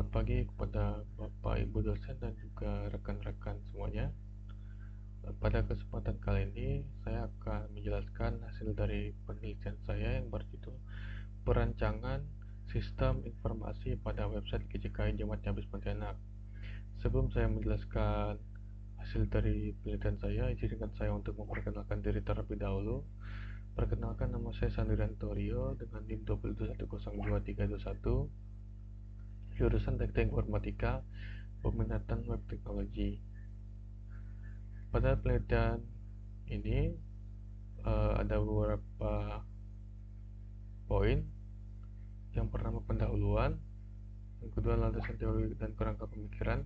Selamat pagi kepada Bapak, Ibu dosen dan juga rekan-rekan semuanya. Pada kesempatan kali ini, saya akan menjelaskan hasil dari penelitian saya yang berjudul Perancangan Sistem Informasi pada Website GCKI Jamat Cabis Pontianak. Sebelum saya menjelaskan hasil dari penelitian saya, izinkan saya untuk memperkenalkan diri terlebih dahulu. Perkenalkan, nama saya Sandrianto Rio dengan NIM 221022321, jurusan Teknik Informatika, peminatan Web Teknologi. Pada penelitian ini ada beberapa poin. Yang pertama, pendahuluan. Yang kedua, landasan teori dan kerangka pemikiran.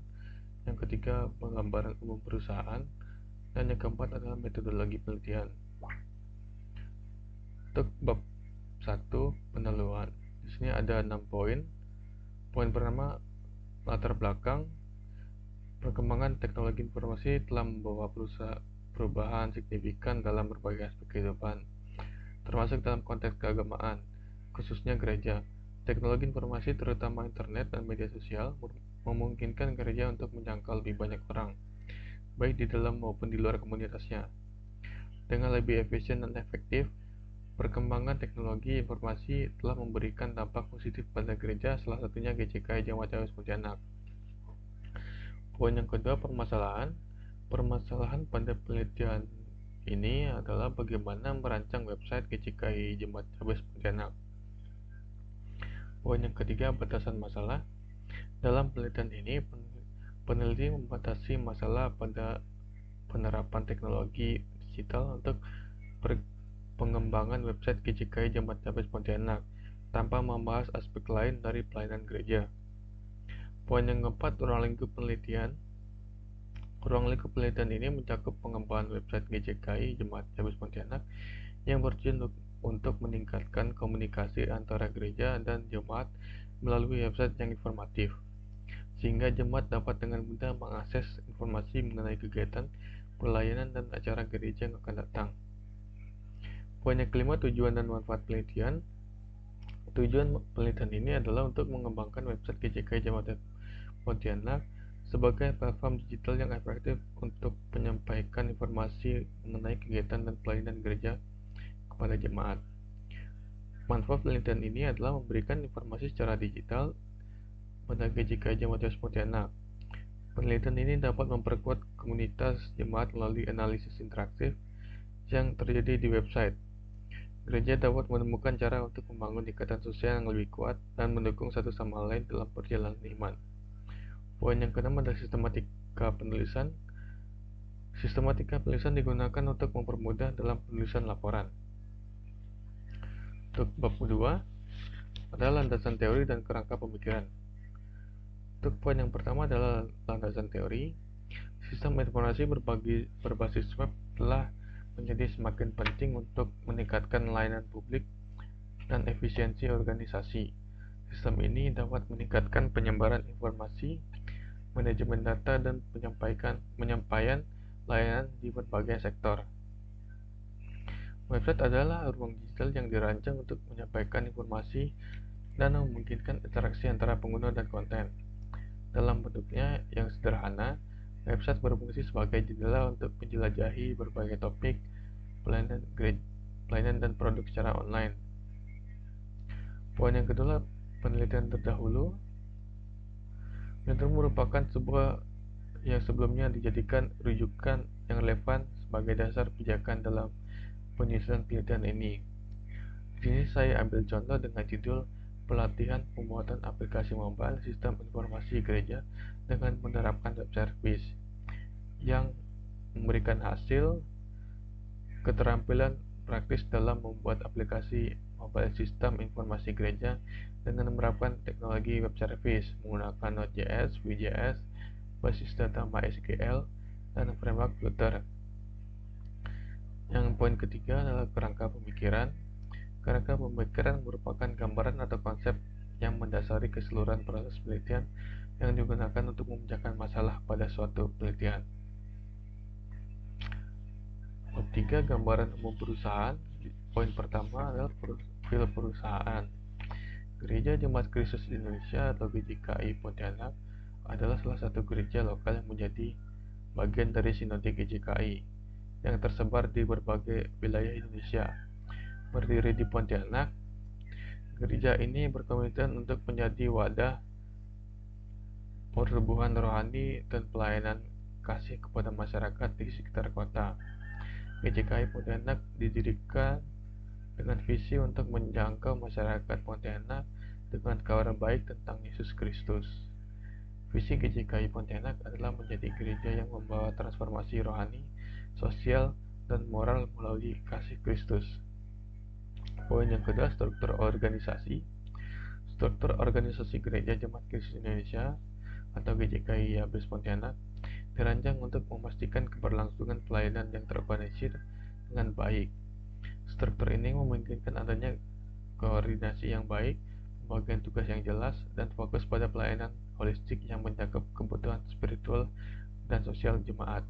Yang ketiga, penggambaran umum perusahaan. Dan yang keempat adalah metodologi penelitian. Untuk bab 1, pendahuluan. Di sini ada 6 poin. Poin pertama, latar belakang. Perkembangan teknologi informasi telah membawa perubahan signifikan dalam berbagai aspek kehidupan, termasuk dalam konteks keagamaan, khususnya gereja. Teknologi informasi, terutama internet dan media sosial, memungkinkan gereja untuk menjangkau lebih banyak orang, baik di dalam maupun di luar komunitasnya. Dengan lebih efisien dan efektif, perkembangan teknologi informasi telah memberikan dampak positif pada gereja, salah satunya GCKI Jamat Cabis Pontianak. Poin yang kedua, permasalahan. Permasalahan pada penelitian ini adalah bagaimana merancang website GCKI Jamat Cabis Pontianak. Poin yang ketiga, batasan masalah. Dalam penelitian ini, peneliti membatasi masalah pada penerapan teknologi digital untuk pengembangan website GCKI Jamat Cabis Pontianak tanpa membahas aspek lain dari pelayanan gereja. Poin yang keempat, ruang lingkup penelitian. Ruang lingkup penelitian ini mencakup pengembangan website GCKI Jamat Cabis Pontianak yang bertujuan untuk meningkatkan komunikasi antara gereja dan jemaat melalui website yang informatif, sehingga jemaat dapat dengan mudah mengakses informasi mengenai kegiatan, pelayanan, dan acara gereja yang akan datang. Poin yang kelima, tujuan dan manfaat penelitian. Tujuan penelitian ini adalah untuk mengembangkan website GCKI Jamat Pontianak sebagai platform digital yang efektif untuk menyampaikan informasi mengenai kegiatan dan pelayanan gereja kepada jemaat. Manfaat penelitian ini adalah memberikan informasi secara digital pada GCKI Jamat Cabis Pontianak. Penelitian ini dapat memperkuat komunitas jemaat melalui analisis interaktif yang terjadi di website. Gereja dapat menemukan cara untuk membangun ikatan sosial yang lebih kuat dan mendukung satu sama lain dalam perjalanan iman. Poin yang keenam adalah sistematika penulisan. Sistematika penulisan digunakan untuk mempermudah dalam penulisan laporan. Untuk bab kedua adalah landasan teori dan kerangka pemikiran. Untuk poin yang pertama adalah landasan teori. Sistem informasi berbasis web telah menjadi semakin penting untuk meningkatkan layanan publik dan efisiensi organisasi. Sistem ini dapat meningkatkan penyebaran informasi, manajemen data, dan penyampaian layanan di berbagai sektor. Website adalah ruang digital yang dirancang untuk menyampaikan informasi dan memungkinkan interaksi antara pengguna dan konten. Dalam bentuknya yang sederhana, website berfungsi sebagai jendela untuk menjelajahi berbagai topik, pelayanan dan produk secara online. Poin yang kedua, penelitian terdahulu. Penelitian merupakan sebuah yang sebelumnya dijadikan rujukan yang relevan sebagai dasar pijakan dalam penyusunan penelitian ini. Di sini saya ambil contoh dengan judul pelatihan pembuatan aplikasi mobile sistem informasi gereja dengan menerapkan web service, yang memberikan hasil keterampilan praktis dalam membuat aplikasi mobile sistem informasi gereja dengan menerapkan teknologi web service menggunakan Node.js, Vue.js, basis data MySQL, dan framework Flutter. Yang poin ketiga adalah kerangka pemikiran. Kerangka pemikiran merupakan gambaran atau konsep yang mendasari keseluruhan proses penelitian yang digunakan untuk memecahkan masalah pada suatu penelitian. Ketiga, gambaran umum perusahaan. Poin pertama adalah profil perusahaan. Gereja Jemaat Kristus Indonesia atau GJKI Pontianak adalah salah satu gereja lokal yang menjadi bagian dari Sinode GJKI yang tersebar di berbagai wilayah Indonesia. Berdiri di Pontianak, gereja ini berkomitmen untuk menjadi wadah pertumbuhan rohani dan pelayanan kasih kepada masyarakat di sekitar kota. GJKI Pontianak didirikan dengan visi untuk menjangkau masyarakat Pontianak dengan kabar baik tentang Yesus Kristus. Visi GJKI Pontianak adalah menjadi gereja yang membawa transformasi rohani, sosial, dan moral melalui kasih Kristus. Poin yang kedua, struktur organisasi. Struktur organisasi Gereja Jemaat Kristus Indonesia atau GJKI Yabes Pontianak dirancang untuk memastikan keberlangsungan pelayanan yang terorganisir dengan baik. Struktur ini memungkinkan adanya koordinasi yang baik, pembagian tugas yang jelas, dan fokus pada pelayanan holistik yang mencakup kebutuhan spiritual dan sosial jemaat.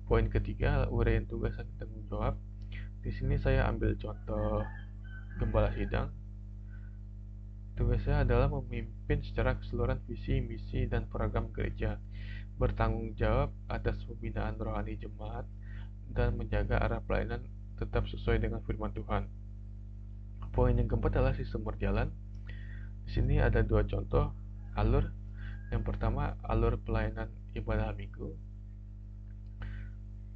Poin ketiga, uraian tugas dan tanggung jawab. Di sini saya ambil contoh gembala sidang. Tugasnya adalah memimpin secara keseluruhan visi, misi, dan program gereja, bertanggung jawab atas pembinaan rohani jemaat, dan menjaga arah pelayanan tetap sesuai dengan firman Tuhan. Poin yang keempat adalah sistem berjalan. Di sini ada dua contoh alur. Yang pertama, alur pelayanan ibadah minggu,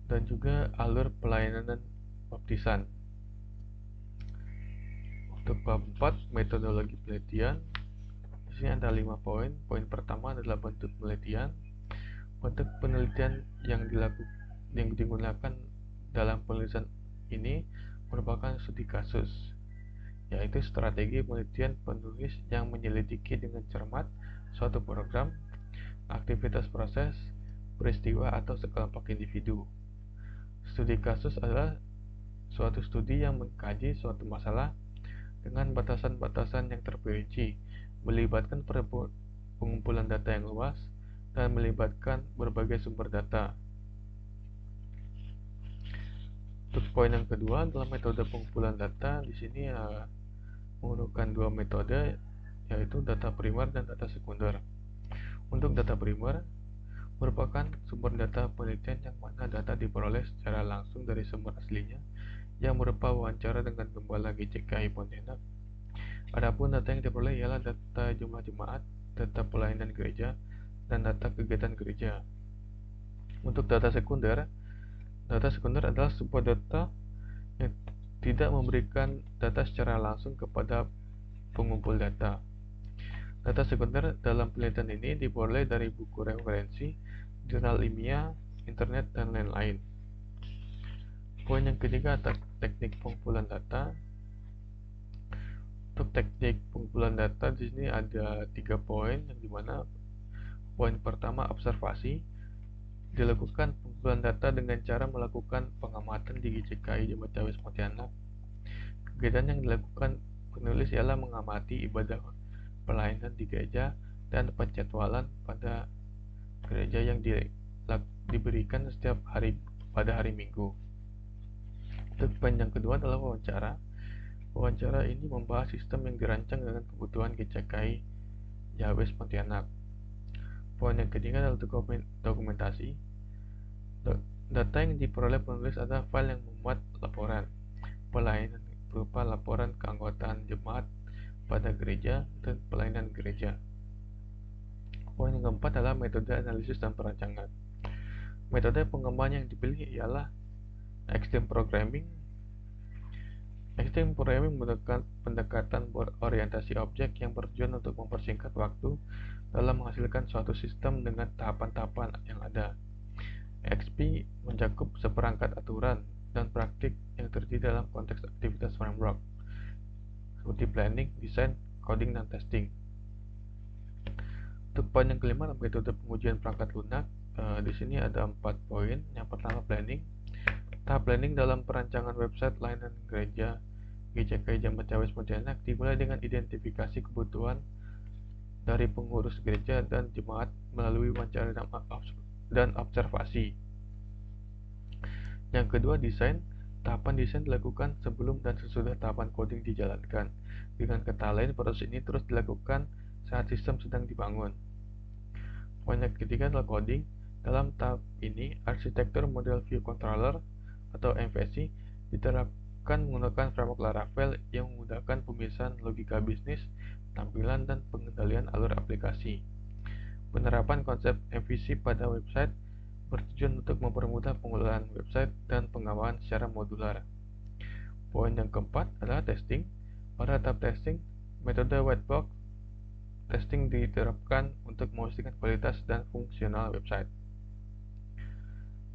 dan juga alur pelayanan baptisan. Untuk bab 4, metodologi penelitian. Di sini ada 5 poin. Poin pertama adalah bentuk penelitian. Bentuk penelitian yang digunakan dalam penelitian ini merupakan studi kasus, yaitu strategi penelitian penulis yang menyelidiki dengan cermat suatu program, aktivitas proses, peristiwa, atau sekelompok individu. Studi kasus adalah suatu studi yang mengkaji suatu masalah dengan batasan-batasan yang terperinci, melibatkan pengumpulan data yang luas, dan melibatkan berbagai sumber data. Untuk poin yang kedua adalah metode pengumpulan data. Di sini menggunakan dua metode, yaitu data primer dan data sekunder. Untuk data primer merupakan sumber data penelitian yang mana data diperoleh secara langsung dari sumber aslinya, yang berupa wawancara dengan gembala GJKI Pontianak. Adapun data yang diperoleh ialah data jumlah jemaat, data pelayanan gereja, dan data kegiatan gereja. Untuk data sekunder adalah sebuah data yang tidak memberikan data secara langsung kepada pengumpul data. Data sekunder dalam penelitian ini diperoleh dari buku referensi, jurnal ilmiah, internet, dan lain-lain. Poin yang ketiga adalah teknik pengumpulan data. Untuk teknik pengumpulan data di sini ada 3 poin, yang dimana poin pertama observasi. Dilakukan pengumpulan data dengan cara melakukan pengamatan di GJKI Jemaat Yabes Pontianak. Kegiatan yang dilakukan penulis ialah mengamati ibadah pelayanan di gereja dan penjadwalan pada gereja yang diberikan setiap hari pada hari Minggu. Untuk poin yang kedua adalah wawancara. Wawancara ini membahas sistem yang dirancang dengan kebutuhan GJKI Yabes Pontianak. Poin yang ketiga adalah dokumentasi. Data yang diperoleh penulis adalah file yang memuat laporan pelayanan berupa laporan keanggotaan jemaat pada gereja dan pelayanan gereja. Poin yang keempat adalah metode analisis dan perancangan. Metode pengembangan yang dipilih ialah Extreme Programming. Extreme Programming menggunakan pendekatan berorientasi objek yang bertujuan untuk mempersingkat waktu dalam menghasilkan suatu sistem dengan tahapan-tahapan yang ada. XP mencakup seperangkat aturan dan praktik yang terdiri dalam konteks aktivitas framework seperti planning, desain, coding, dan testing. Untuk poin yang kelima, metode pengujian perangkat lunak. Di sini ada 4 poin. Yang pertama, planning. Tahap planning dalam perancangan website layanan gereja GJKI Jemaat Yabes Pontianak dimulai dengan identifikasi kebutuhan dari pengurus gereja dan jemaat melalui wawancara dan observasi. Yang kedua, desain. Tahapan desain dilakukan sebelum dan sesudah tahapan coding dijalankan. Dengan kata lain, proses ini terus dilakukan saat sistem sedang dibangun. Poin yang ketiga adalah coding. Dalam tahap ini, arsitektur model view controller atau MVC diterapkan menggunakan framework Laravel yang memudahkan pemisahan logika bisnis, tampilan, dan pengendalian alur aplikasi. Penerapan konsep MVC pada website bertujuan untuk mempermudah pengelolaan website dan pengawalan secara modular. Poin yang keempat adalah testing. Pada tahap testing, metode white box testing diterapkan untuk memastikan kualitas dan fungsional website.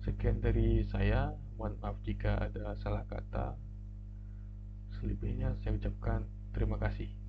Sekian dari saya, mohon maaf jika ada salah kata. Selebihnya saya ucapkan terima kasih.